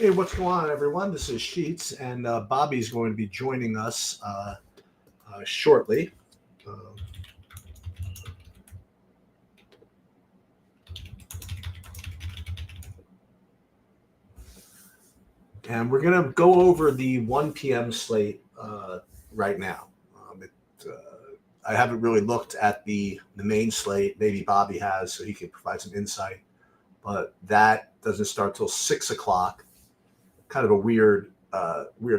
Hey, what's going on, everyone? This is Sheets, and Bobby's going to be joining us shortly. Uh, and we're going to go over the 1 p.m. slate right now. I haven't really looked at the main slate. Maybe Bobby has, so he can provide some insight. But that doesn't start till 6 o'clock. Kind of a weird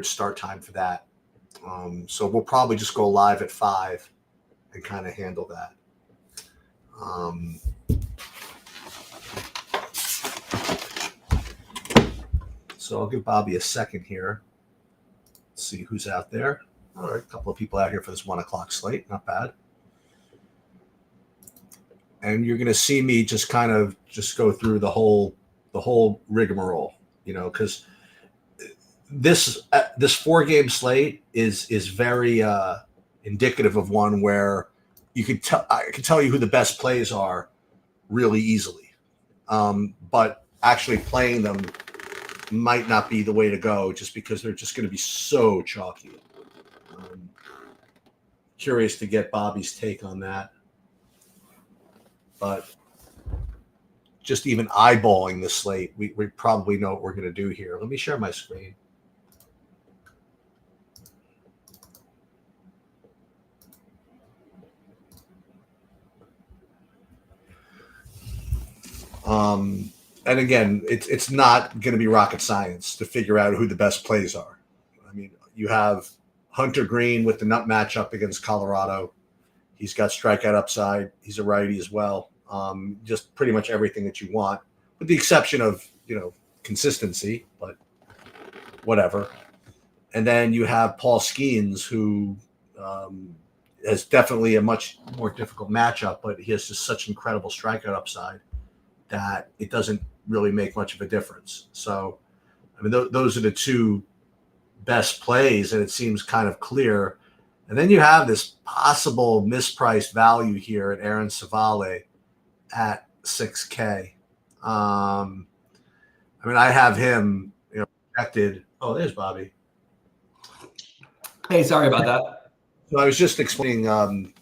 start time for that. So we'll probably just go live at 5 and kind of handle that. So I'll give Bobby a second here. Let's see who's out there. All right, a couple of people out here for this 1 o'clock slate. Not bad. And you're going to see me just kind of just go through the whole rigmarole, because this 4-game slate is very indicative of one where I can tell you who the best plays are really easily, but actually playing them might not be the way to go just because they're just going to be so chalky. Curious to get Bobby's take on that, but just even eyeballing the slate, we probably know what we're going to do here. Let me share my screen. And again, it's not going to be rocket science to figure out who the best plays are. I mean, you have Hunter Green with the nut matchup against Colorado. He's got strikeout upside. He's a righty as well. Just pretty much everything that you want, with the exception of, consistency, but whatever. And then you have Paul Skeens, who has definitely a much more difficult matchup, but he has just such incredible strikeout upside that it doesn't really make much of a difference. So, I mean, those are the two best plays, and it seems kind of clear. And then you have this possible mispriced value here at Aaron Savale at 6K. I mean, I have him, projected. Oh, there's Bobby. Hey, sorry about that. So I was just explaining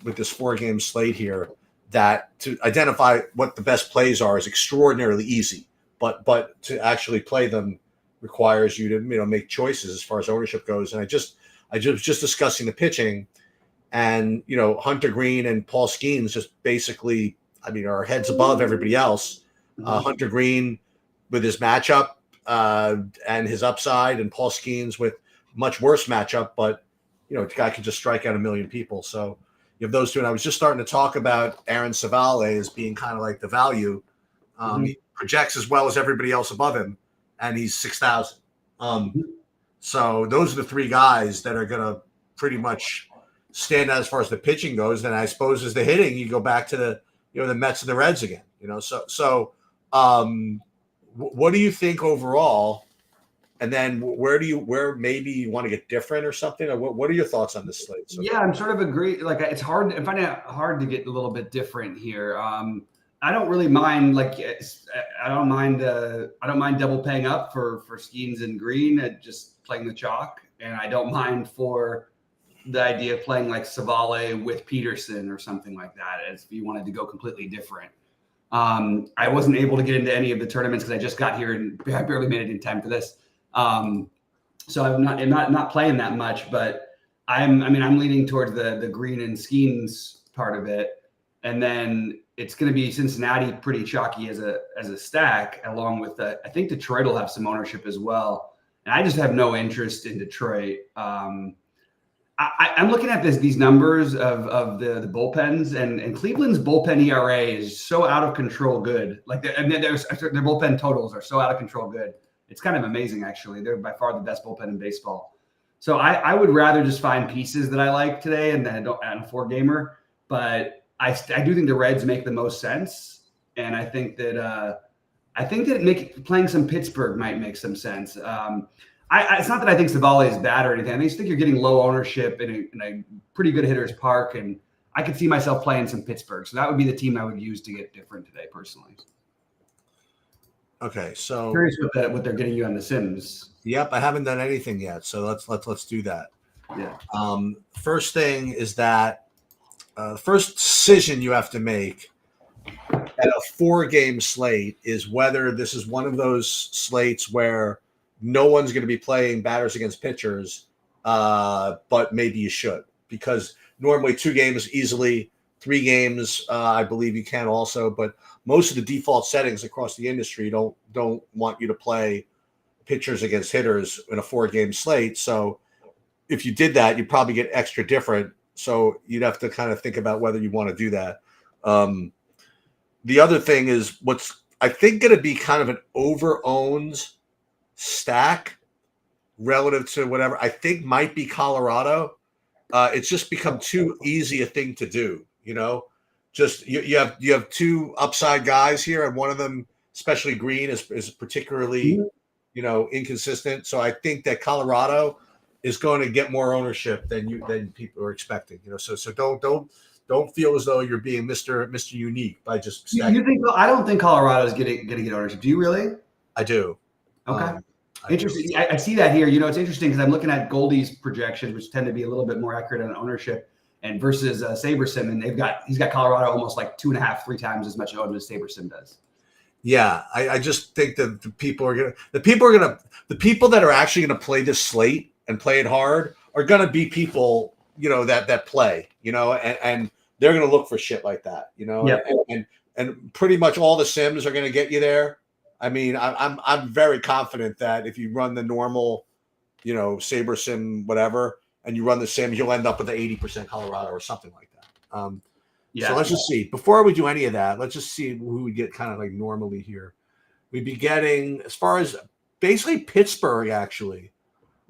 with this 4-game slate here that to identify what the best plays are is extraordinarily easy, but to actually play them requires you to make choices as far as ownership goes. And I was just discussing the pitching, and Hunter Green and Paul Skeens just basically, are heads above everybody else. Hunter Green with his matchup and his upside, and Paul Skeens with much worse matchup, but the guy can just strike out a million people. So you have those two, and I was just starting to talk about Aaron Savale as being kind of like the value. He projects as well as everybody else above him, and he's 6,000. So those are the three guys that are going to pretty much stand out as far as the pitching goes. And I suppose as the hitting, you go back to the Mets and the Reds again. So what do you think overall? And then where maybe you want to get different or something? Or what are your thoughts on this slate? So, yeah, I'm sort of agree. Like, it's hard. I'm finding it hard to get a little bit different here. I don't really mind. I don't mind double paying up for Skeens and Green, just playing the chalk, and I don't mind for the idea of playing like Savale with Peterson or something like that, as if you wanted to go completely different. I wasn't able to get into any of the tournaments because I just got here and I barely made it in time for this. So I'm not playing that much, but I'm leaning towards the Green and Skeens part of it. And then it's going to be Cincinnati pretty chalky as a stack, along with I think Detroit will have some ownership as well. And I just have no interest in Detroit. I'm looking at these numbers of the bullpens, and Cleveland's bullpen ERA is so out of control good. Like their bullpen totals are so out of control good. It's kind of amazing, actually. They're by far the best bullpen in baseball. So I would rather just find pieces that I like today and then on a 4-gamer. But I do think the Reds make the most sense, and I think that playing some Pittsburgh might make some sense. It's not that I think Savale is bad or anything. I just think you're getting low ownership in a pretty good hitter's park, and I could see myself playing some Pittsburgh. So that would be the team I would use to get different today, personally. Okay, so Curious what they're getting you on the Sims. yep, I haven't done anything yet, so let's do that. Yeah. First thing is that first decision you have to make at a 4-game slate is whether this is one of those slates where no one's going to be playing batters against pitchers, but maybe you should, because normally 2 games easily, 3 games I believe you can also, but most of the default settings across the industry don't want you to play pitchers against hitters in a 4-game slate. So if you did that, you'd probably get extra different. So you'd have to kind of think about whether you want to do that. The other thing is what's I think going to be kind of an over-owned stack relative to whatever I think might be Colorado. It's just become too easy a thing to do, you know. Just you have 2 upside guys here, and one of them, especially Green, is particularly, you know, inconsistent. So I think that Colorado is going to get more ownership than people are expecting, you know. So don't feel as though you're being Mr. Unique by just You think? I don't think Colorado is going to get ownership. Do you really? I do. Okay. Interesting. I see that here. You know, it's interesting because I'm looking at Goldie's projections, which tend to be a little bit more accurate on ownership, and versus SaberSim, and he's got Colorado almost like 2.5, 3 times as much owned as SaberSim does. Yeah, I just think that the people that are actually gonna play this slate and play it hard are gonna be people, you know, that play, you know, and they're gonna look for shit like that, you know. Yep. And pretty much all the sims are gonna get you there. I mean, I'm very confident that if you run the normal, you know, SaberSim whatever, and you run the sims, you'll end up with the 80% Colorado or something like that. Yeah. So let's just see. Before we do any of that, let's just see who we get kind of like normally here. We'd be getting, as far as basically Pittsburgh actually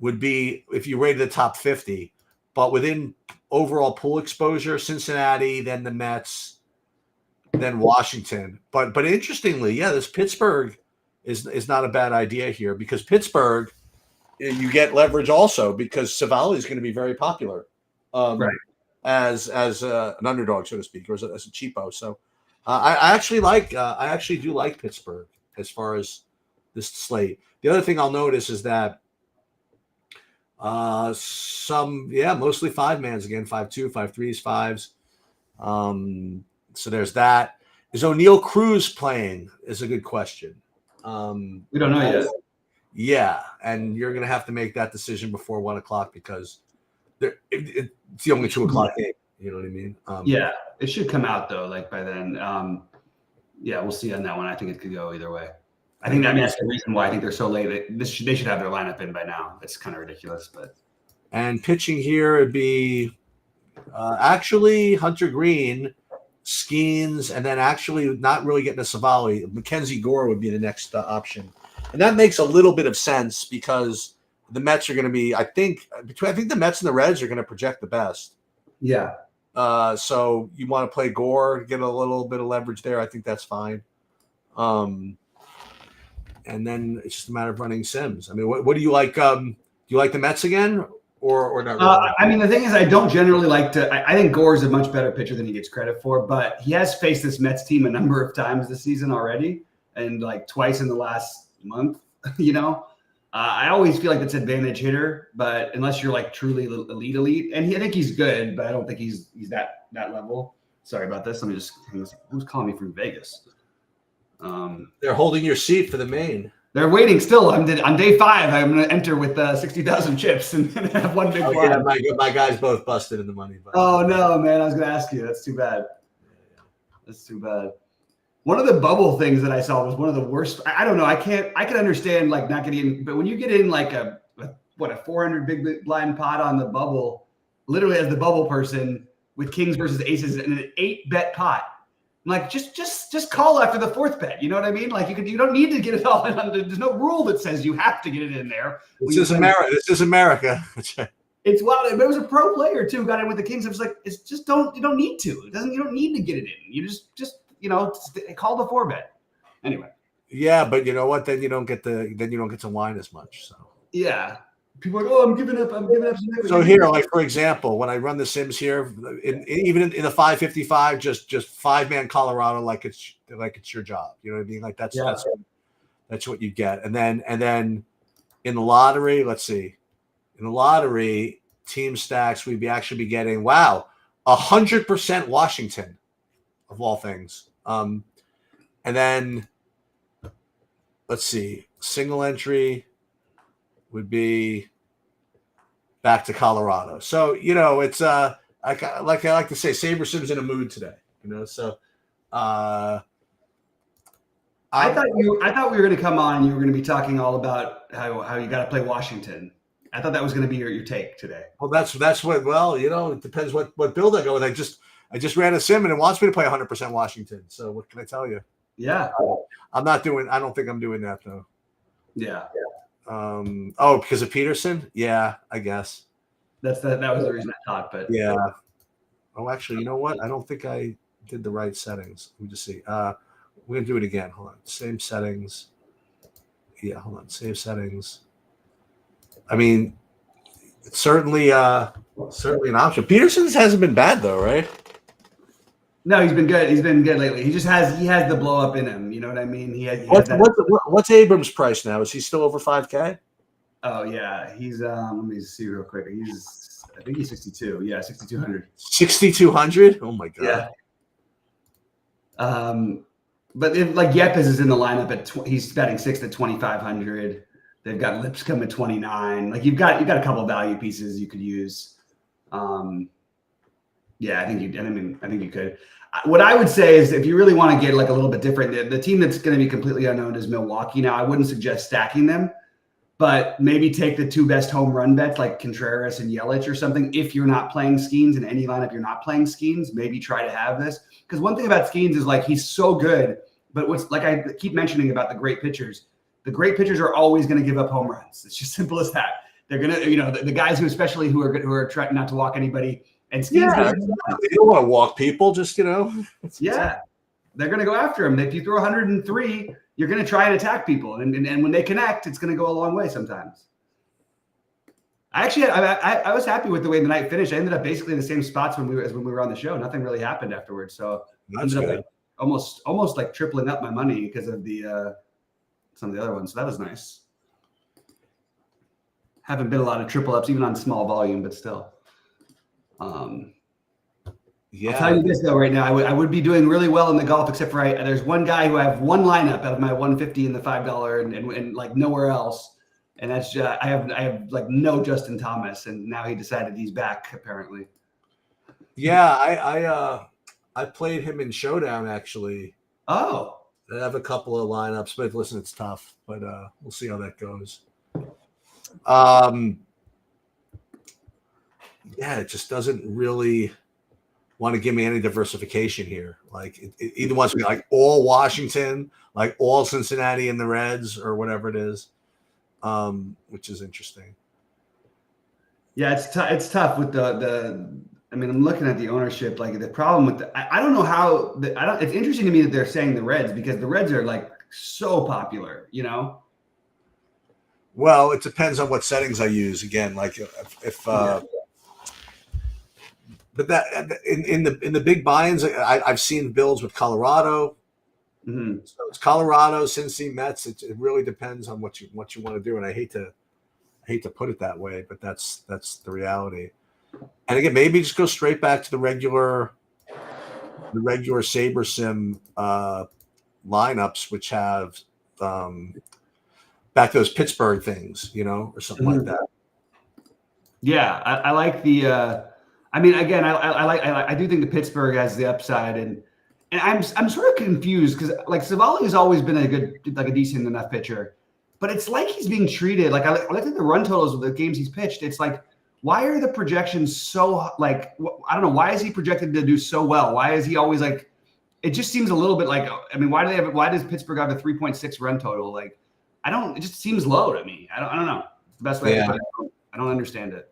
would be if you rated the top 50, but within overall pool exposure, Cincinnati, then the Mets, then Washington. But interestingly, yeah, this Pittsburgh is not a bad idea here, because Pittsburgh, you get leverage also because Savali is going to be very popular, right, as an underdog, so to speak, or as a cheapo. So I actually do like Pittsburgh as far as this slate. The other thing I'll notice is that mostly 5-mans again, 5-2, 5-3s, 5s. So there's that. Is O'Neal Cruz playing? Is a good question. We don't know yet. Yeah, and you're going to have to make that decision before 1 o'clock because it's the only 2 o'clock game. You know what I mean? Yeah, it should come out though, like by then. Yeah, we'll see on that one. I think it could go either way. I think that's the reason why I think they're so late. They should have their lineup in by now. It's kind of ridiculous, but. And pitching here would be actually Hunter Green, Skeens, and then actually not really getting a Savali. Mackenzie Gore would be the next option. And that makes a little bit of sense because the Mets are going to be, I think the Mets and the Reds are going to project the best. Yeah. So you want to play Gore, get a little bit of leverage there. I think that's fine. And then it's just a matter of running sims. I mean, what do you like? Do you like the Mets again or not really? I mean, the thing is, I don't generally like to. I think Gore is a much better pitcher than he gets credit for, but he has faced this Mets team a number of times this season already, and like twice in the last month. You know, I always feel like it's advantage hitter, but unless you're like truly elite, and I think he's good, but I don't think he's that level. Sorry about this. Let me just. Who's calling me from Vegas? They're holding your seat for the main. They're waiting still. On day 5, I'm going to enter with 60,000 chips and have one big blind. Yeah, my guys both busted in the money. But. Oh, no, man. I was going to ask you. That's too bad. That's too bad. One of the bubble things that I saw was one of the worst. I don't know. I can understand like not getting in, but when you get in like a 400 big blind pot on the bubble, literally as the bubble person with kings versus aces and an 8-bet pot. I'm like, just call after the 4th bet. You know what I mean? Like you don't need to get it all in. There's no rule that says you have to get it in there. This is America. This is America. It's wild. But it was a pro player too who got in with the Kings. I was like, you don't need to. You don't need to get it in. You just call the 4-bet. Anyway. Yeah, but you know what? Then you don't get to whine as much. So yeah. People are like, oh, I'm giving up. So here, like for example, when I run the Sims here, even in the 555, just 5-man Colorado, like it's your job. You know what I mean? Like that's That's what you get. And then in the lottery, let's see. In the lottery, team stacks, we'd actually be getting 100% Washington, of all things. And then let's see, single entry would be back to Colorado. So, it's like I like to say, SaberSim's in a mood today. So I thought we were going to come on and you were going to be talking all about how you got to play Washington. I thought that was going to be your take today. Well, that's what. Well, it depends what build I go with. I just ran a sim and it wants me to play 100% Washington. So what can I tell you? Yeah, I don't think I'm doing that though. Yeah. Because of Peterson? Yeah, I guess. That was the reason I thought. But yeah. Oh, actually, you know what? I don't think I did the right settings. Let me just see. We're gonna do it again. Hold on. Same settings. Yeah, hold on. Save settings. I mean, it's certainly an option. Peterson's hasn't been bad though, right? No, he's been good. He's been good lately. He has the blow up in him. You know what I mean? What's Abrams' price now? Is he still over 5K? Oh yeah, he's let me see real quick. I think he's 62. Yeah, 6,200. 6,200? Oh my god. Yeah. But if, like Yepes is in the lineup at he's betting 6 to 2,500. They've got Lipscomb at 29. Like you've got a couple of value pieces you could use. Yeah, I think you could. What I would say is if you really want to get like a little bit different, the team that's going to be completely unknown is Milwaukee. Now, I wouldn't suggest stacking them, but maybe take the 2 best home run bets like Contreras and Yelich or something. If you're not playing Skeens in any lineup, you're not playing Skeens, maybe try to have this. Because one thing about Skeens is like he's so good, but what's like I keep mentioning about the great pitchers are always going to give up home runs. It's just simple as that. They're going to, the guys who are trying not to walk anybody. And Skeens they don't want to walk people, just yeah, they're going to go after him. If you throw 103, you're going to try and attack people, and when they connect, it's going to go a long way sometimes. I was happy with the way the night finished. I ended up basically in the same spots when we were on the show. Nothing really happened afterwards, so I ended up like almost like tripling up my money because of the some of the other ones. So that was nice. Haven't been a lot of triple ups even on small volume, but still. Yeah. I'll tell you this though, right now, I would be doing really well in the golf, except for there's one guy who I have one lineup out of my 150 and the $5 and like nowhere else, and that's I have like no Justin Thomas, and now he decided he's back apparently. Yeah, I played him in Showdown actually. Oh, I have a couple of lineups, but listen, it's tough, but we'll see how that goes. Yeah, it just doesn't really want to give me any diversification here. Like it either wants to be like all Washington, like all Cincinnati and the Reds, or whatever it is, which is interesting. Yeah, it's tough with the. I mean, I'm looking at the ownership. Like the problem with I don't know how. It's interesting to me that they're saying the Reds because the Reds are like so popular. Well, it depends on what settings I use. Again, like if but that in the big buy-ins, I've seen builds with Colorado. Mm-hmm. So it's Colorado, Cincy, Mets. It really depends on what you want to do, and I hate to put it that way, but that's the reality. And again, maybe just go straight back to the regular SaberSim lineups, which have back to those Pittsburgh things, or something like that. Yeah, I like the. I mean, again, I do think the Pittsburgh has the upside, and I'm sort of confused because like Savali has always been a decent enough pitcher, but it's like he's being treated like I look at the run totals of the games he's pitched. It's like, why are the projections so like I don't know, why is he projected to do so well? Why is he always like? It just seems a little bit like, I mean, why does Pittsburgh have a 3.6 run total? Like, it just seems low to me. I don't know. It's the best way to put it. I don't understand it.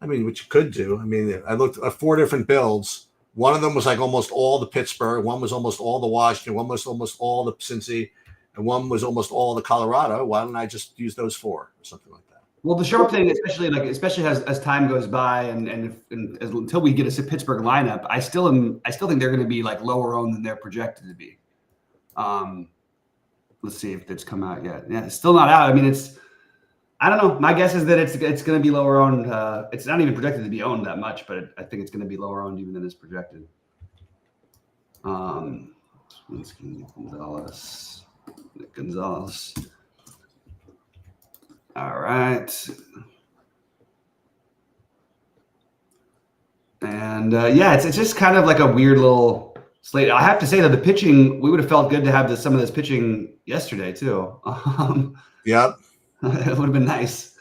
I mean, what you could do. I mean, I looked at 4 different builds. One of them was like almost all the Pittsburgh. One was almost all the Washington. One was almost all the Cincy. And one was almost all the Colorado. Why don't I just use those 4 or something like that? Well, the sharp thing, especially as time goes by and until we get a Pittsburgh lineup, I still think they're going to be like lower owned than they're projected to be. Let's see if it's come out yet. Yeah, it's still not out. I mean, I don't know. My guess is that it's going to be lower owned. It's not even projected to be owned that much, but I think it's going to be lower owned even than it's projected. Gonzalez. All right. And yeah, it's just kind of like a weird little slate. I have to say that the pitching, we would have felt good to have some of this pitching yesterday too. Yep. It would have been nice.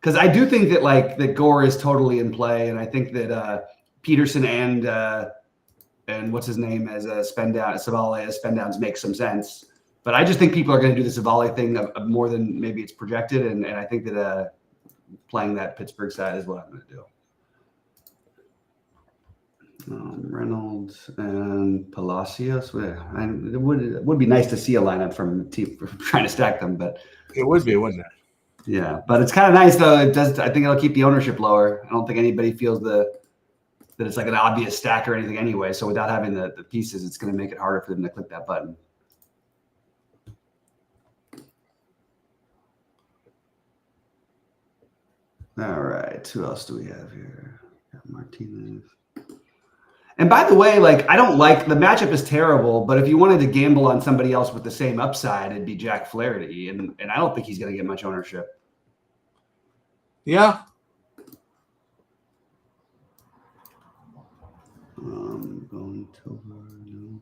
Because I do think that that Gore is totally in play, and I think that Peterson and what's his name as Savale as Spendowns makes some sense. But I just think people are going to do the Savale thing more than maybe it's projected, and I think that playing that Pittsburgh side is what I'm going to do. Reynolds and Palacios. It would be nice to see a lineup from team trying to stack them, but it would be, wouldn't it? Yeah, but it's kind of nice though. It does. I think it'll keep the ownership lower. I don't think anybody feels that it's like an obvious stack or anything anyway. So without having the pieces, it's going to make it harder for them to click that button. All right, who else do we have here? Martinez. And by the way, I don't like the matchup is terrible, but if you wanted to gamble on somebody else with the same upside, it'd be Jack Flaherty, and I don't think he's going to get much ownership. Yeah. Going to no.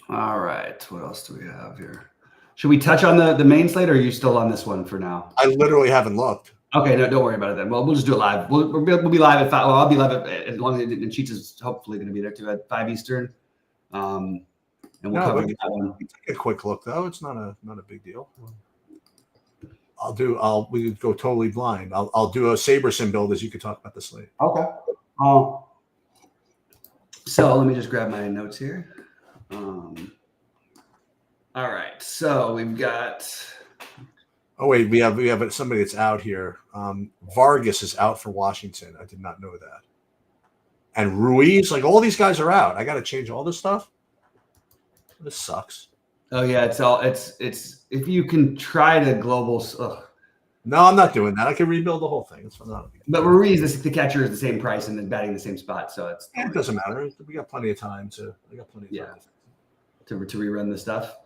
All right, what else do we have here? Should we touch on the main slate, or are you still on this one for now? I literally haven't looked. Okay, no, don't worry about it then. Well, we'll just do it live. We'll be live at 5. Well, I'll be live as long as Cheats is hopefully going to be there too at 5 Eastern. And we'll cover that one. Take a quick look though. It's not a big deal. We could go totally blind. I'll do a Saberson build as you could talk about the slate. Okay. So let me just grab my notes here. All right, so we've got. Oh wait, we have somebody that's out here. Vargas is out for Washington. I did not know that. And Ruiz, all these guys are out. I got to change all this stuff. This sucks. Oh yeah, it's if you can try to global. No, I'm not doing that. I can rebuild the whole thing. It's not. But Ruiz, the catcher is the same price and then batting the same spot, so it doesn't matter. We got plenty of time to. To rerun the stuff.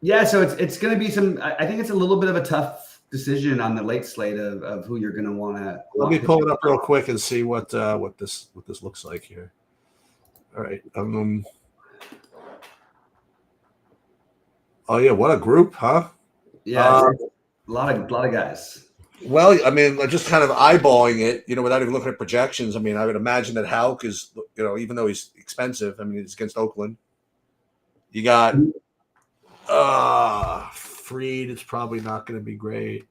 Yeah, so it's going to be some. I think it's a little bit of a tough decision on the late slate of who you're going to want to. Let me pull it up real quick and see what this looks like here. All right. Oh yeah, what a group, huh? Yeah, a lot of guys. Well, I mean, just kind of eyeballing it, without even looking at projections. I mean, I would imagine that Houck is, even though he's expensive, I mean, it's against Oakland. You got Fried is probably not going to be great.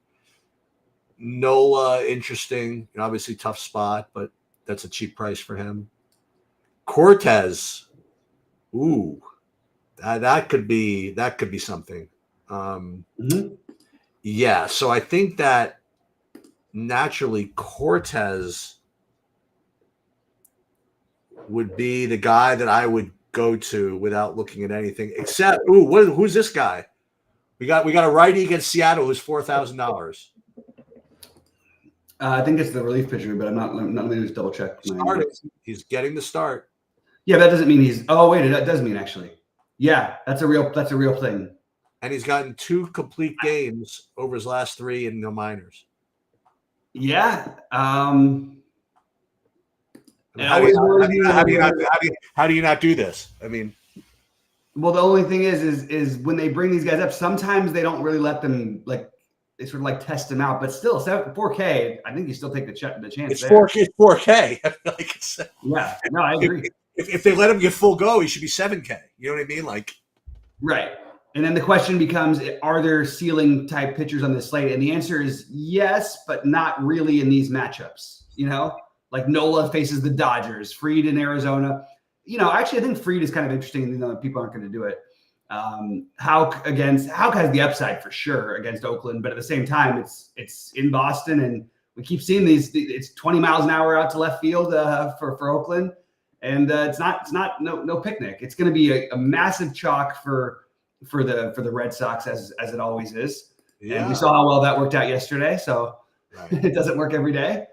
Nola, interesting. Obviously tough spot, but that's a cheap price for him. Cortez, ooh, that could be something. Yeah, so I think that naturally Cortez would be the guy that I would go to without looking at anything except who's this guy? We got a righty against Seattle who's $4,000. I think it's the relief pitcher, but I'm not. Let me just double check. He's getting the start. Yeah, that doesn't mean he's. Oh wait, that does mean actually. Yeah, that's a real thing. And he's gotten 2 complete games over his last 3 in the minors. Yeah. How do you not do this? I mean, well, the only thing is when they bring these guys up, sometimes they don't really let them they sort of test them out. But still, 4K, I think you still take the chance. It's 4K. Like I said. Yeah, no, I agree. If they let him get full go, he should be 7K. You know what I mean? Right. And then the question becomes, are there ceiling type pitchers on this slate? And the answer is yes, but not really in these matchups. Nola faces the Dodgers, Fried in Arizona. Actually, I think Fried is kind of interesting, even though people aren't going to do it. Houck has the upside for sure against Oakland, but at the same time, it's in Boston, and we keep seeing these. It's 20 miles an hour out to left field for Oakland, and it's not no picnic. It's going to be a massive chalk for the Red Sox as it always is. Yeah. And we saw how well that worked out yesterday. So it doesn't work every day,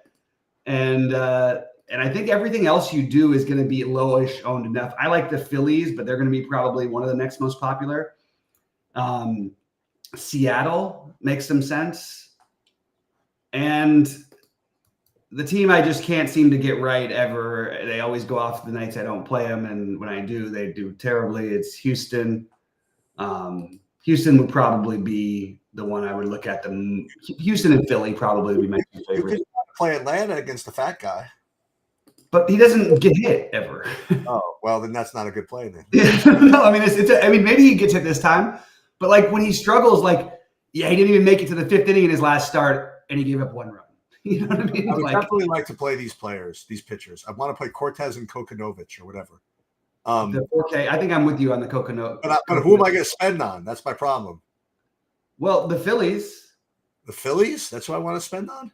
and I think everything else you do is going to be lowish owned enough. I like the Phillies, but they're going to be probably one of the next most popular. Seattle makes some sense. And the team I just can't seem to get right ever. They always go off the nights I don't play them. And when I do, they do terribly. It's Houston. Houston would probably be the one I would look at them. Houston and Philly probably would be my two favorites. You could play Atlanta against the fat guy. But he doesn't get hit ever. Oh, well, then that's not a good play then. No, I mean, maybe he gets hit this time. But like when he struggles, he didn't even make it to the 5th inning in his last start, and he gave up 1 run. You know what I mean? I would definitely like to play these players, these pitchers. I want to play Cortez and Kokonovich or whatever. The 4K, I think I'm with you on the Kokonovich. But who am I going to spend on? That's my problem. Well, the Phillies. The Phillies? That's what I want to spend on?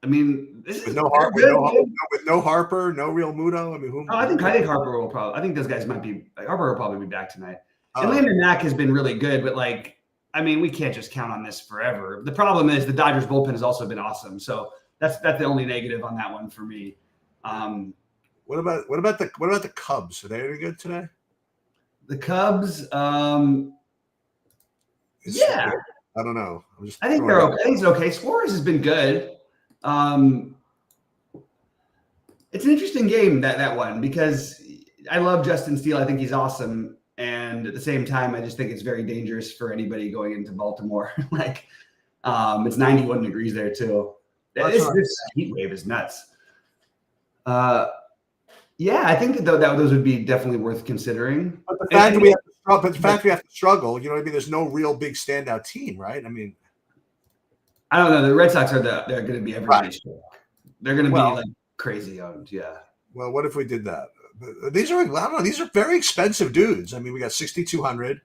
I mean, with no Harper, no Real Muto. I mean, I think Harper will probably. I think those guys might be. Harper will probably be back tonight. And Landon Mack has been really good, but we can't just count on this forever. The problem is the Dodgers bullpen has also been awesome, so that's the only negative on that one for me. What about the Cubs? Are they any good today? The Cubs, yeah. I don't know. I think they're okay. I think it's okay. Suarez has been good. It's an interesting game that one because I love Justin Steele. I think he's awesome, and at the same time, I just think it's very dangerous for anybody going into Baltimore. It's 91 degrees there too. This heat wave is nuts. I think that those would be definitely worth considering. But the fact that we have to struggle, you know what I mean? There's no real big standout team, right? I mean, I don't know. The Red Sox they're going to be everybody's pick. They're going to be crazy owned. Yeah. Well, what if we did that? These are, I don't know. These are very expensive dudes. I mean, we got 6,200.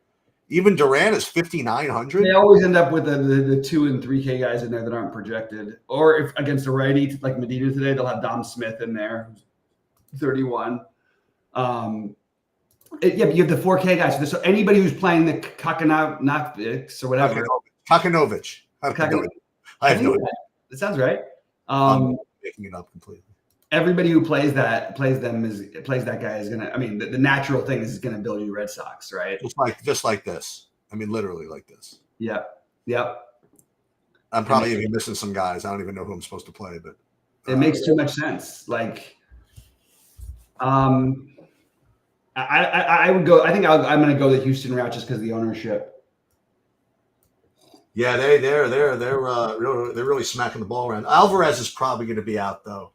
Even Duran is 5,900. They always end up with the 2 and 3K guys in there that aren't projected. Or if against a righty like Medina today, they'll have Dom Smith in there, 31. But you have the 4K guys. So anybody who's playing the Kokonovich or whatever. Kokonovich. I have no idea. That sounds right. I'm making it up completely. Everybody who plays that guy is gonna. I mean, the natural thing is gonna build you Red Sox, right? Just like this. I mean, literally like this. Yep. I'm probably even missing some guys. I don't even know who I'm supposed to play, but it makes too much sense. I would go. I think I'm going to go the Houston route just because of the ownership. Yeah, they're really smacking the ball around. Alvarez is probably going to be out though.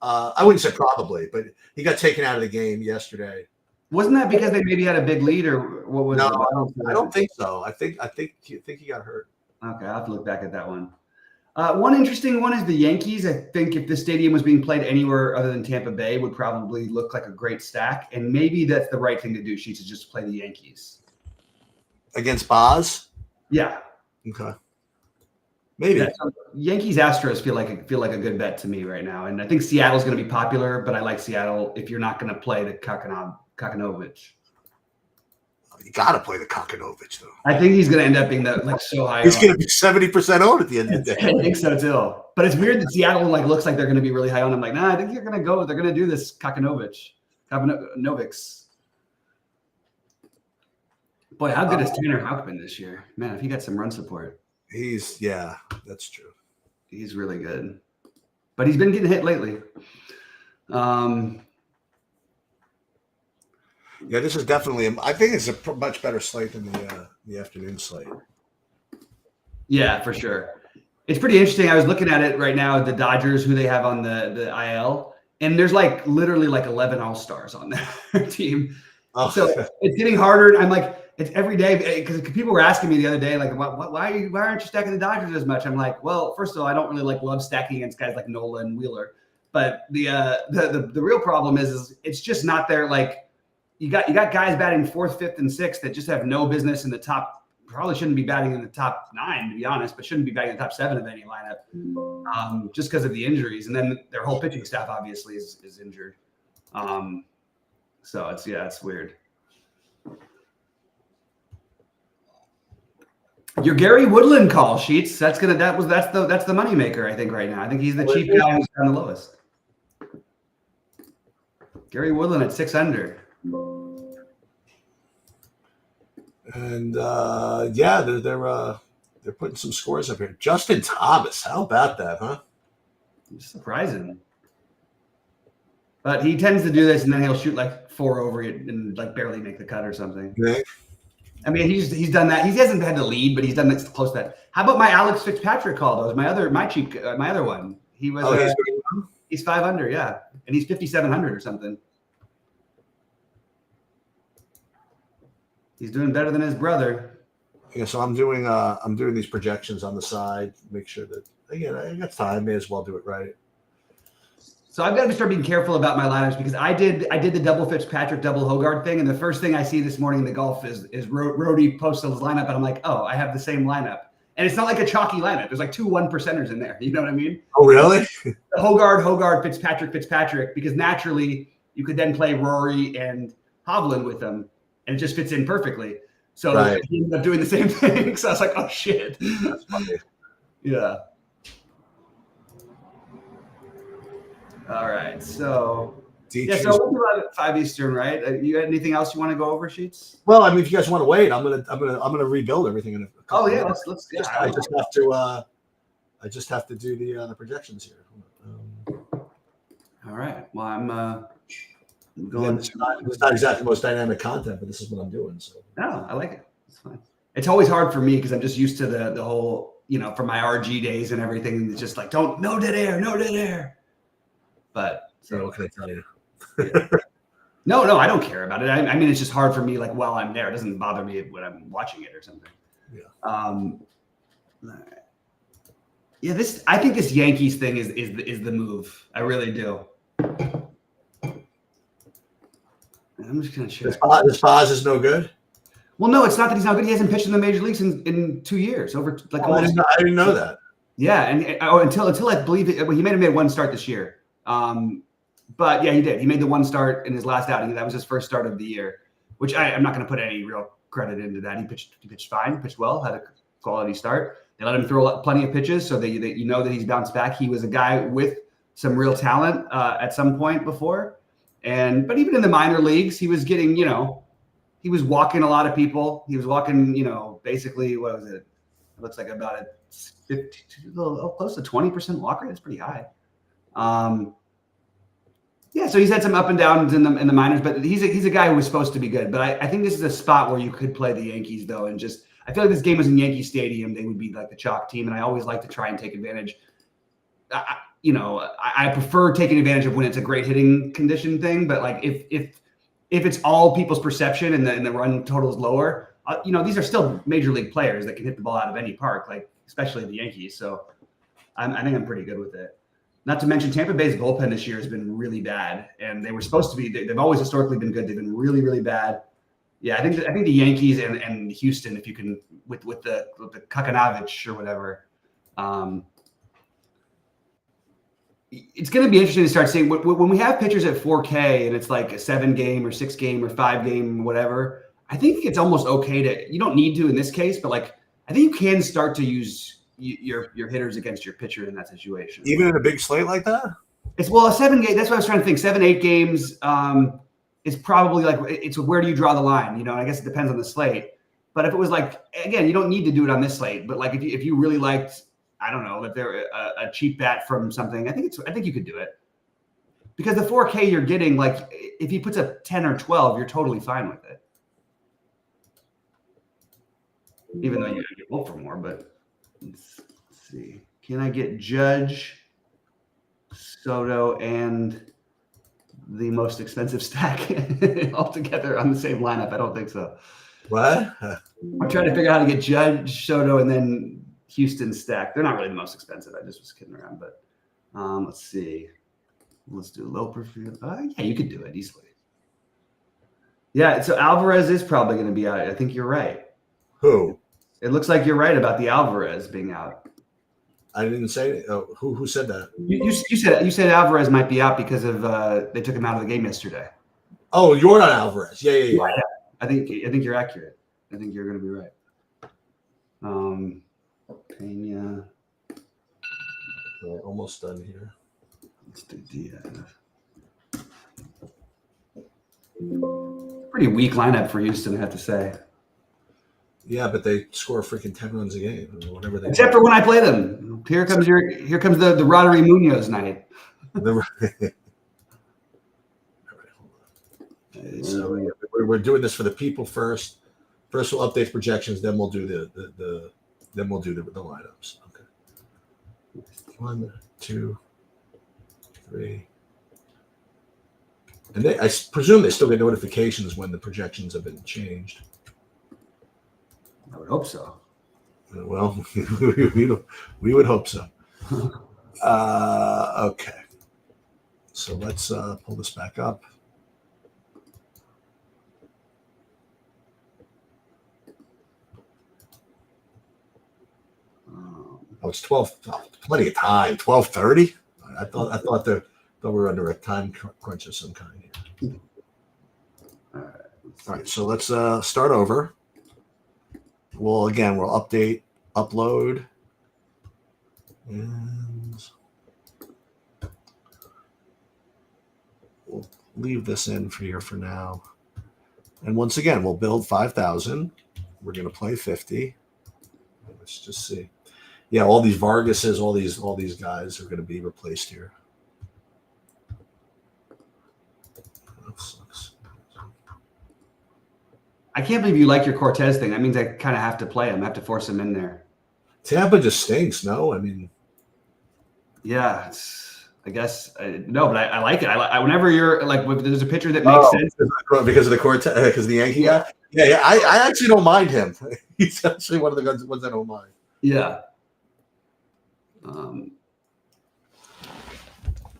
I wouldn't say probably, but he got taken out of the game yesterday. Wasn't that because they maybe had a big lead, or what was? No, I don't think so. I think he got hurt. Okay, I'll have to look back at that one. One interesting one is the Yankees. I think if the stadium was being played anywhere other than Tampa Bay, would probably look like a great stack. And maybe that's the right thing to do, Sheets, is just play the Yankees. Against Boz? Yeah. Okay. Maybe. Yeah, so Yankees Astros feel like a good bet to me right now. And I think Seattle's going to be popular, but I like Seattle if you're not going to play the Kokonovich. You got to play the Kokonovich, though. I think he's going to end up being so high. He's going to be 70% owned at the end of the day. I think so too. But it's weird that Seattle looks like they're going to be really high on. I'm like, nah, I think they're going to go. They're going to do this Kokonovich. Boy, how good is Tanner Houck been this year? Man, if he got some run support. That's true. He's really good. But he's been getting hit lately. Yeah, this is definitely. I think it's a much better slate than the afternoon slate. Yeah, for sure. It's pretty interesting. I was looking at it right now. The Dodgers, who they have on the IL, and there's literally 11 All-Stars on their team. Oh. So it's getting harder. I'm like, it's every day because people were asking me the other day, why aren't you stacking the Dodgers as much? I'm like, well, first of all, I don't really love stacking against guys like Nola and Wheeler, but the real problem is it's just not there. You got guys batting 4th, 5th, and 6th that just have no business in the top probably shouldn't be batting in the top 9, to be honest, but shouldn't be batting in the top 7 of any lineup, just because of the injuries. And then their whole pitching staff obviously is injured. So it's weird. Your Gary Woodland call, Sheets. That's the moneymaker, I think, right now. I think he's the cheap guy who's on the lowest. Gary Woodland at 6 under. And they're putting some scores up here. Justin Thomas, how about that, huh? It's surprising. But he tends to do this, and then he'll shoot like 4 over it and like barely make the cut or something. Yeah. I mean, he's done that. He hasn't had the lead, but he's done this close to that. How about my Alex Fitzpatrick call? That was my other one. He was he's 5 under, yeah, and he's 5,700 or something. He's doing better than his brother. Yeah, so I'm doing these projections on the side. Make sure that again I got time. May as well do it right. So I've got to start being careful about my lineups because I did the double Fitzpatrick, double Hogard thing, and the first thing I see this morning in the golf is Rody posted his lineup, and I'm like, oh, I have the same lineup, and it's not like a chalky lineup. There's like 2 1%ers in there. You know what I mean? Oh, really? The Hogard, Fitzpatrick, because naturally you could then play Rory and Hovland with them, and it just fits in perfectly. So right. He ended up doing the same thing. So I was like, oh shit. That's funny. Yeah. All right, so we'll do that at 5 Eastern, right? You got anything else you want to go over, Sheets? Well, I mean, if you guys want to wait, I'm gonna rebuild everything in a couple minutes. Let's. Yeah, I just have to do the projections here. All right. Well, I'm going. It's not exactly the most dynamic content, but this is what I'm doing. So no, I like it. It's fine. It's always hard for me because I'm just used to the whole, from my RG days and everything. It's just like no dead air. But so what can I tell you? Yeah. No, I don't care about it. I mean, it's just hard for me. Like while I'm there, it doesn't bother me when I'm watching it or something. Yeah. All right. Yeah. I think this Yankees thing is the move. I really do. I'm just gonna check. This pause is no good. Well, no, it's not that he's not good. He hasn't pitched in the major leagues in 2 years. Over like I didn't know that. Yeah, and until I believe it, he may have made 1 start this year. But yeah, he did. He made the 1 start in his last outing. That was his first start of the year, which I'm not going to put any real credit into that. He pitched fine, pitched well, had a quality start. They let him throw plenty of pitches, so that that he's bounced back. He was a guy with some real talent at some point before, but even in the minor leagues, he was getting, he was walking a lot of people. He was walking, basically, what was it? It looks like about a 50, close to 20% walk rate. That's pretty high. Yeah, so he's had some up and downs in the minors, but he's a guy who was supposed to be good. But I think this is a spot where you could play the Yankees, though, and just I feel like this game was in Yankee Stadium. They would be like the chalk team, and I always like to try and take advantage. I prefer taking advantage of when it's a great hitting condition thing, but like if it's all people's perception and the run total is lower, these are still major league players that can hit the ball out of any park, like especially the Yankees. So I think I'm pretty good with it. Not to mention Tampa Bay's bullpen this year has been really bad, and they were supposed to be. They've always historically been good. They've been really, really bad. Yeah, I think the Yankees and Houston, if you can, with the Kakanovich or whatever, it's going to be interesting to start seeing when we have pitchers at 4K and it's like a 7-game or 6-game or 5-game, whatever. I think it's almost okay to. You don't need to in this case, but like I think you can start to use your hitters against your pitcher in that situation. Even in a big slate like that? It's a 7-game. That's what I was trying to think. 7-8 games is probably like it's where do you draw the line? And I guess it depends on the slate. But if it was like again, you don't need to do it on this slate. But like if you really liked, I don't know, if they're a cheap bat from something, I think you could do it because the 4K you're getting, like if he puts a 10 or 12, you're totally fine with it. Even though you vote for more, but. Let's see. Can I get Judge, Soto, and the most expensive stack all together on the same lineup? I don't think so. What? I'm trying to figure out how to get Judge, Soto, and then Houston stack. They're not really the most expensive. I just was kidding around, but let's see. Let's do Loper field. Yeah, you could do it easily. Yeah, so Alvarez is probably going to be out. I think you're right. Who? It looks like you're right about the Alvarez being out. I didn't say it. Oh, who said that? You said Alvarez might be out because of they took him out of the game yesterday. Oh, you're on Alvarez. Yeah. I think you're accurate. I think you're going to be right. Pena. Right, almost done here. Let's do DF. Pretty weak lineup for Houston, I have to say. Yeah, but they score freaking 10 runs a game, whatever they. Except for when I play them. Here comes the Rodri Munoz night. So we're doing this for the people first. First we'll update projections, then we'll do the lineups. Okay. 1, 2, 3. And I presume they still get notifications when the projections have been changed. I would hope so. Well, we would hope so. Okay. So let's pull this back up. Oh, it's 12. Plenty of time. 12:30. I thought we were under a time crunch of some kind here. All right. So let's start over. We'll update, upload, and we'll leave this in for here for now. And once again, we'll build 5,000. We're going to play 50. Let's just see. Yeah, all these Vargases, all these guys are going to be replaced here. That sucks. I can't believe you like your Cortez thing. That means I kind of have to play him. I have to force him in there. Tampa just stinks, no? I mean, yeah, I guess no, but I like it. I whenever you're like, if there's a pitcher that makes sense because of the Cortez, because the Yankee guy. Yeah. I actually don't mind him. He's actually one of the ones I don't mind. Yeah.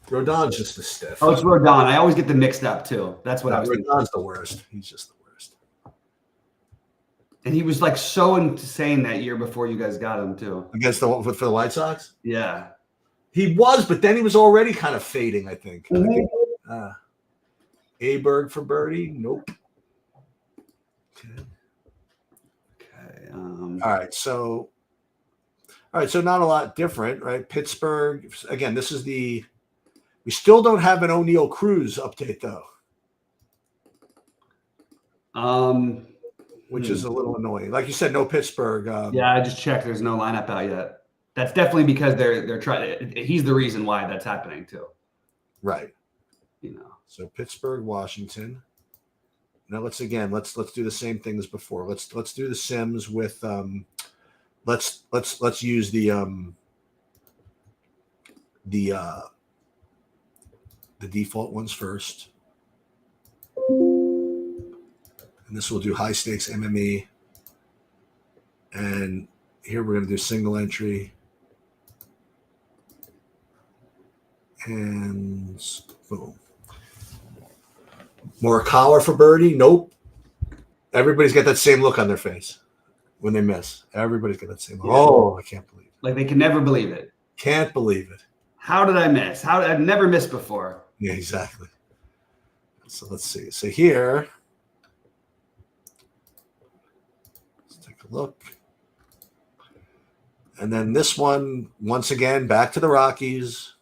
Rodon's just a stiff. Oh, it's Rodon. I always get them mixed up too. That's what I was thinking. Rodon's the worst. He's just the worst. And he was like so insane that year before you guys got him too. Against for the White Sox? Yeah. He was, but then he was already kind of fading, I think. Mm-hmm. Aberg for Birdie? Nope. Okay. All right, so not a lot different, right? Pittsburgh, again, this is we still don't have an O'Neal Cruz update, though. Which is a little annoying. Like you said, no Pittsburgh. Yeah, I just checked. There's no lineup out yet. That's definitely because they're trying. He's the reason why that's happening too. Right. You know. So Pittsburgh, Washington. Now let's do the same thing as before. Let's do the Sims with let's use the default ones first. And this will do high stakes MME. And here we're going to do single entry. And boom. Morikawa for birdie? Nope. Everybody's got that same look on their face when they miss. Everybody's got that same look. Oh, I can't believe it. Like they can never believe it. Can't believe it. How did I miss? I've never missed before. Yeah, exactly. So let's see. So here, let's take a look. And then this one, once again, back to the Rockies.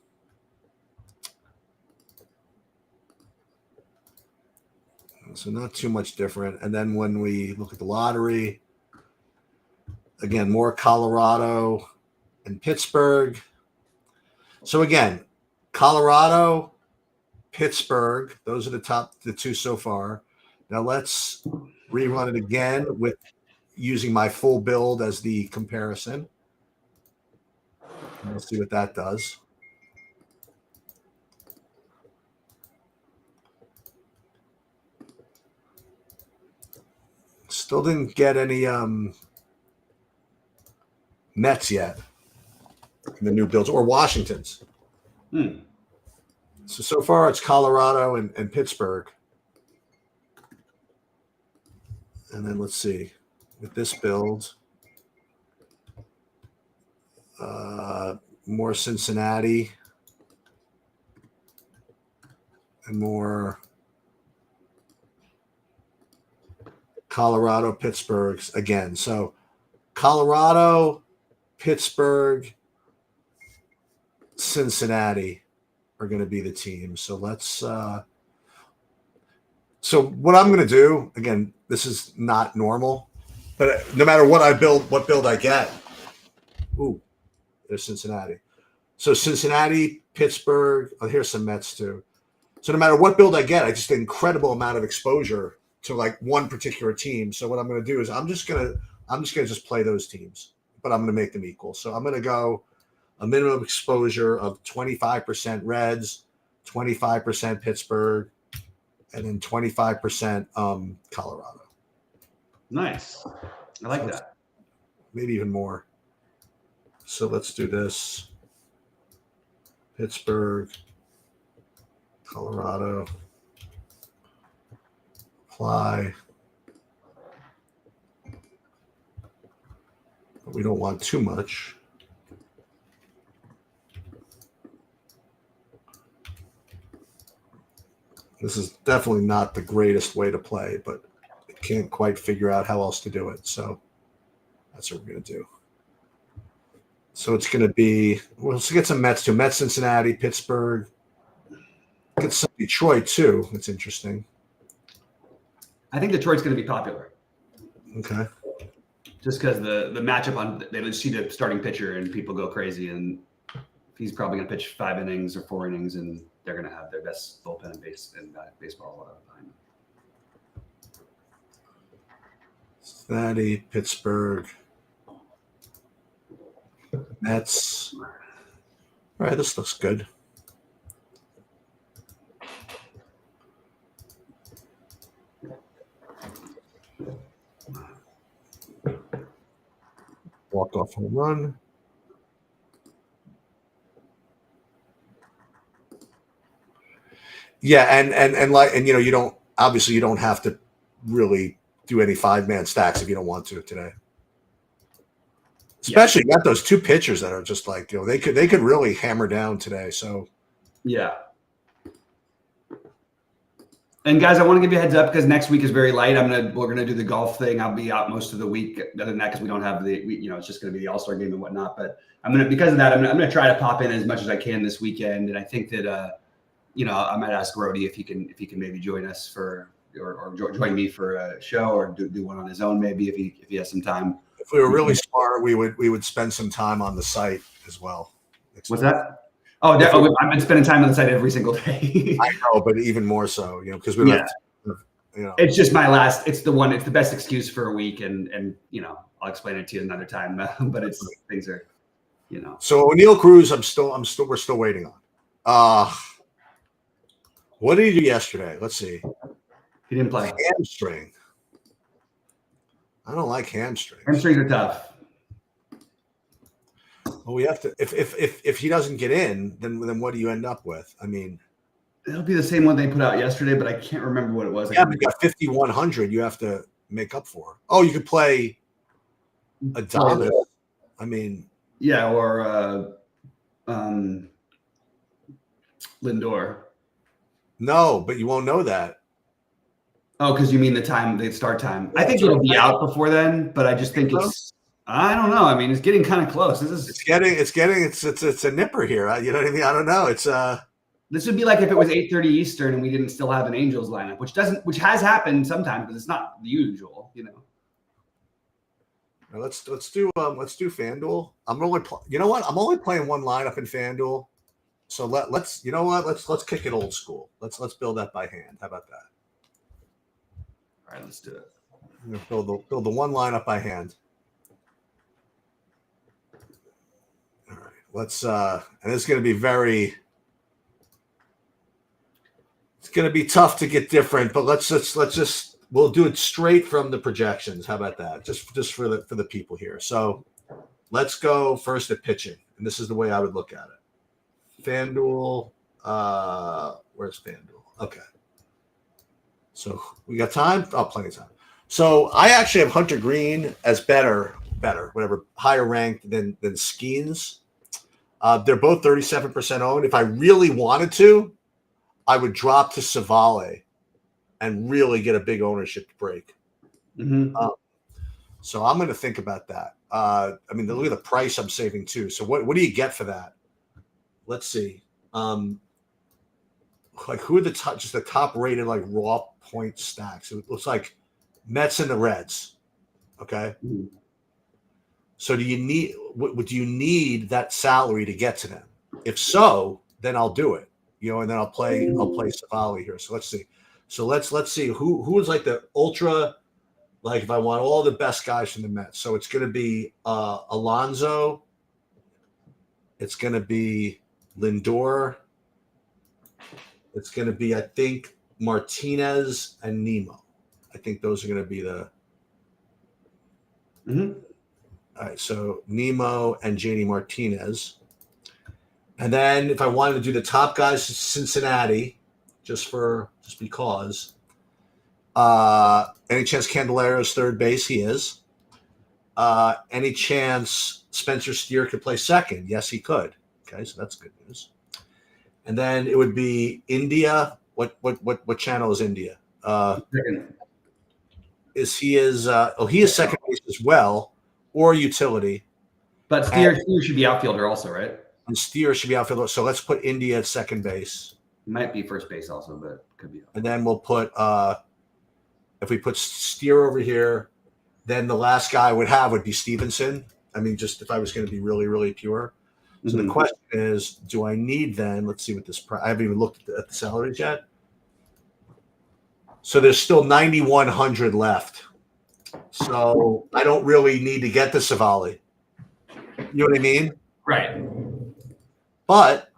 So not too much different. And then when we look at the lottery, again, more Colorado and Pittsburgh. So again, Colorado, Pittsburgh, those are the two so far. Now let's rerun it again with using my full build as the comparison. And we'll see what that does. Still didn't get any Mets yet in the new builds or Washingtons. So far it's Colorado and Pittsburgh. And then let's see with this build. More Cincinnati and more Colorado, Pittsburgh again. So Colorado, Pittsburgh, Cincinnati are going to be the team. So let's so what I'm going to do, again, this is not normal, but no matter what build I get. Ooh, there's Cincinnati. So Cincinnati, Pittsburgh, here's some Mets too. So no matter what build I get, I just get an incredible amount of exposure to like one particular team. So what I'm going to do is I'm just going to play those teams, but I'm going to make them equal. So I'm going to go a minimum exposure of 25% Reds, 25% Pittsburgh, and then 25% Colorado. Nice. I like that. Maybe even more. So let's do this. Pittsburgh, Colorado. Apply. But we don't want too much. This is definitely not the greatest way to play, but I can't quite figure out how else to do it. So that's what we're going to do. So it's going to be, let's get some Mets too. Mets, Cincinnati, Pittsburgh. Get some Detroit too. That's interesting. I think Detroit's going to be popular. Okay. Just because the matchup on, they see the starting pitcher and people go crazy, and he's probably going to pitch 5 innings or 4 innings, and they're going to have their best bullpen in baseball behind them. Cincinnati, Pittsburgh, Mets. All right, this looks good. Walk off home run. Yeah, and you don't have to really do any 5-man stacks if you don't want to today. Especially you got those 2 pitchers that are just like, they could really hammer down today. So yeah. And guys, I want to give you a heads up because next week is very light. We're gonna do the golf thing. I'll be out most of the week. Other than that, because we don't have it's just gonna be the All-Star game and whatnot. But because of that, I'm gonna try to pop in as much as I can this weekend. And I think that I might ask Rody if he can maybe join us for or join me for a show or do one on his own maybe if he has some time. If we were really smart, we would spend some time on the site as well. What's that? Oh, I've been spending time on the site every single day. I know, but even more so, because we have It's just it's the best excuse for a week, and I'll explain it to you another time. But things are, So O'Neal Cruz, we're still waiting on. What did he do yesterday? Let's see. He didn't play. Hamstring. I don't like hamstrings. Hamstrings are tough. Well, we have to. If he doesn't get in, then what do you end up with? I mean, it'll be the same one they put out yesterday, but I can't remember what it was. Yeah, but you got 5,100. You have to make up for. Oh, you could play Adonis. I mean, yeah, or Lindor. No, but you won't know that. Oh, because you mean the start time. I think it'll be out before then, but I just think I don't know. I mean, it's getting kind of close. It's a nipper here. You know what I mean? I don't know. This would be like if it was 8:30 Eastern and we didn't still have an Angels lineup, which has happened sometimes, but it's not the usual, Now let's do FanDuel. I'm only playing one lineup in FanDuel. So let's kick it old school. Let's build that by hand. How about that? All right, let's do it. I'm gonna build the one lineup by hand. All right, let's and it's gonna be it's gonna be tough to get different, but we'll do it straight from the projections. How about that? Just for the people here. So let's go first at pitching, and this is the way I would look at it. FanDuel, where's FanDuel? Okay. So we got time? Oh, plenty of time. So I actually have Hunter Green as better better, whatever, higher ranked than Skeens. They're both 37% owned. If I really wanted to, I would drop to Savale and really get a big ownership break. Mm-hmm. So I'm going to think about that. I mean, look at the price I'm saving too. So what do you get for that? Let's see. Like who are just the top rated like raw point stacks? It looks like Mets and the Reds. Okay. Mm-hmm. So do you need that salary to get to them? If so, then I'll do it. And then I'll play Savali here. So let's see. So let's see who is like the ultra, like if I want all the best guys from the Mets. So it's going to be Alonso. It's going to be Lindor. It's going to be, I think, Martinez and Nemo. I think those are going to be the. Mm-hmm. All right, so Nemo and JD Martinez. And then if I wanted to do the top guys, Cincinnati, just because. Any chance Candelario's third base? He is. Any chance Spencer Steer could play second? Yes, he could. Okay, so that's good news. And then it would be India. What channel is India? He is second base as well, or utility. But Steer should be outfielder also, right? And Steer should be outfielder. So let's put India at second base. Might be first base also, but could be. And then we'll put if we put Steer over here, then the last guy I would have would be Stevenson. I mean, just if I was going to be really, really pure. So the question is, do I need then? Let's see what this price. I haven't even looked at the salaries yet. So there's still 9,100 left. So I don't really need to get the Savali. You know what I mean? Right. But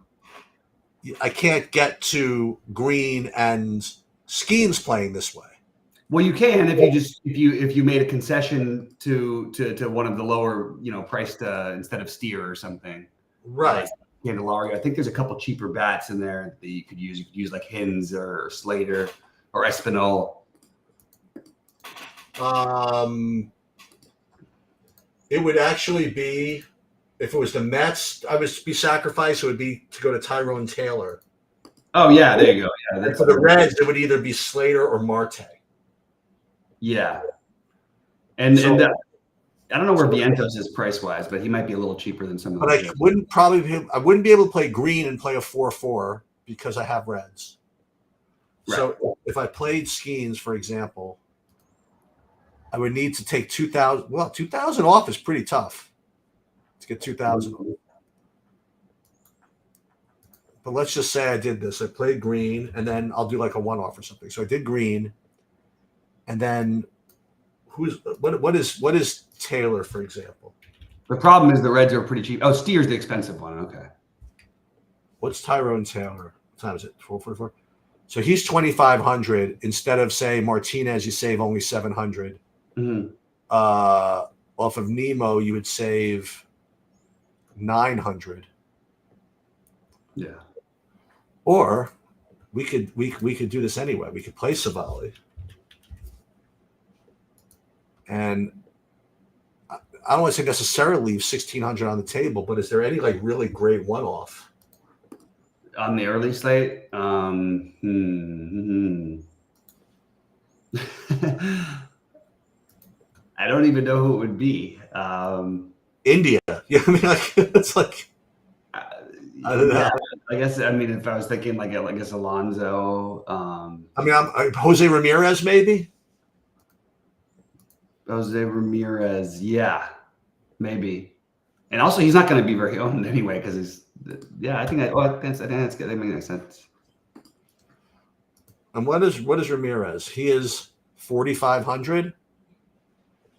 I can't get to Green and Skeens playing this way. Well, you can if you made a concession to one of the lower priced instead of Steer or something. Right. Like Candelario. I think there's a couple cheaper bats in there that you could use. You could use like Hins or Slater or Espinal. It would actually be, if it was the Mets, I would be sacrificed. It would be to go to Tyrone Taylor. Oh yeah, there you go. Yeah, that's for the Reds. It would either be Slater or Marte. Yeah, and I don't know where Vientos is price wise, but he might be a little cheaper than some of. But I wouldn't be able to play Green and play a 4-4 because I have Reds. Right. So if I played Skeens, for example, I would need to take 2,000. Well, 2,000 off is pretty tough to get 2,000. But let's just say I did this. I played Green, and then I'll do like a one-off or something. So I did Green, and then what is Taylor, for example? The problem is the Reds are pretty cheap. Oh, Steer's the expensive one. Okay. What's Tyrone Taylor? What time is it? 444. So he's 2,500 instead of say Martinez. You save only 700. Mm-hmm. Off of Nemo, you would save 900. Yeah. Or we could do this anyway. We could play Savali. And I don't want to say necessarily leave 1,600 on the table, but is there any like really great one-off on the early slate? I don't even know who it would be. India. Yeah, I mean, like it's like I don't know. Yeah, I guess. I mean, if I was thinking like I guess Alonso. I mean, I'm Jose Ramirez maybe. Jose Ramirez, yeah, maybe, and also he's not going to be very owned anyway because he's, yeah. I think that's good. That makes sense. And what is Ramirez? He is 4,500.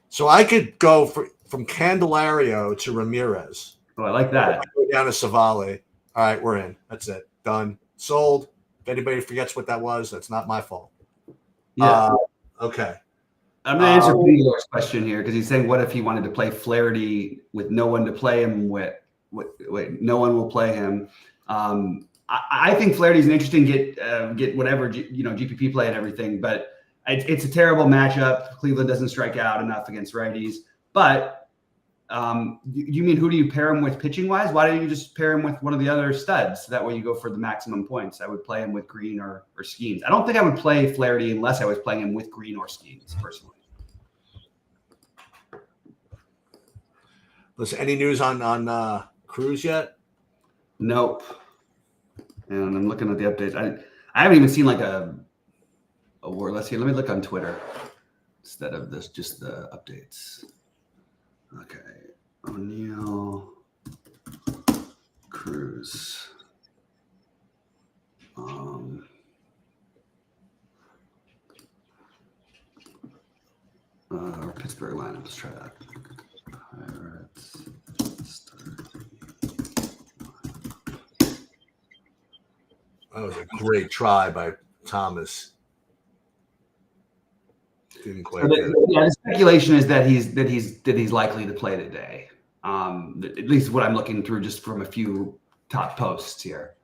So I could go from Candelario to Ramirez. Oh, I like that. Go down to Savali. All right, we're in. That's it. Done. Sold. If anybody forgets what that was, that's not my fault. Yeah. Okay. I'm going to answer Peter's question here because he's saying, what if he wanted to play Flaherty with no one to play him with? No one will play him. I think Flaherty's an interesting get whatever GPP play and everything, but it's a terrible matchup. Cleveland doesn't strike out enough against righties, but You mean who do you pair him with pitching wise? Why don't you just pair him with one of the other studs? That way you go for the maximum points. I would play him with Green or Skeens. I don't think I would play Flaherty unless I was playing him with Green or Skeens personally. Listen, any news on Cruz yet? Nope. And I'm looking at the updates. I haven't even seen like a word. Let's see. Let me look on Twitter instead of this, just the updates. Okay. O'Neill, Cruz. Or Pittsburgh lineup. Let's try that. Pirates. That was a great try by Thomas. Didn't quite get it. Yeah, the speculation is that he's likely to play today. At least what I'm looking through just from a few top posts here.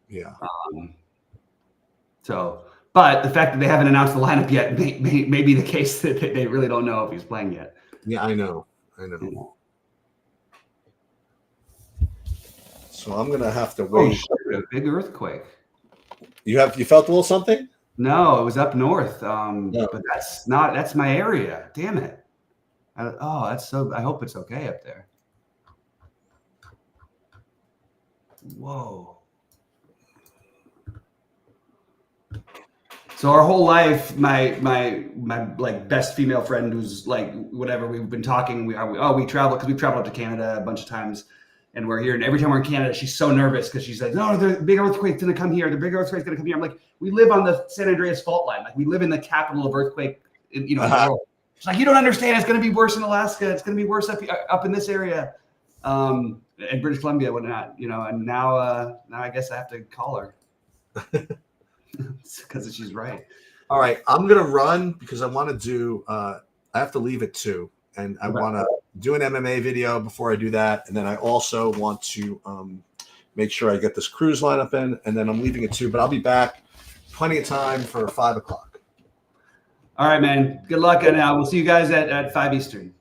Yeah. But the fact that they haven't announced the lineup yet may be the case that they really don't know if he's playing yet. Yeah, I know. So I'm gonna have to wait. Oh, shit, a big earthquake. You felt a little something? No, it was up north. But that's my area. Damn it. I hope it's okay up there. Whoa. So our whole life, my like best female friend who's like whatever, we've been talking. We travel because we've traveled up to Canada a bunch of times, and we're here. And every time we're in Canada, she's so nervous because she's like, "No, the big earthquake's gonna come here. The big earthquake's gonna come here." I'm like, "We live on the San Andreas fault line. Like we live in the capital of earthquake. In the world." She's like, "You don't understand. It's gonna be worse in Alaska. It's gonna be worse up in this area, and British Columbia, whatnot. And now I guess I have to call her." Because she's right. All right, I'm gonna run because I want to do. I have to leave at 2, and I want to do an MMA video before I do that, and then I also want to make sure I get this Cruz lineup in, and then I'm leaving at 2. But I'll be back, plenty of time for 5 o'clock. All right, man. Good luck, and we'll see you guys at 5 Eastern.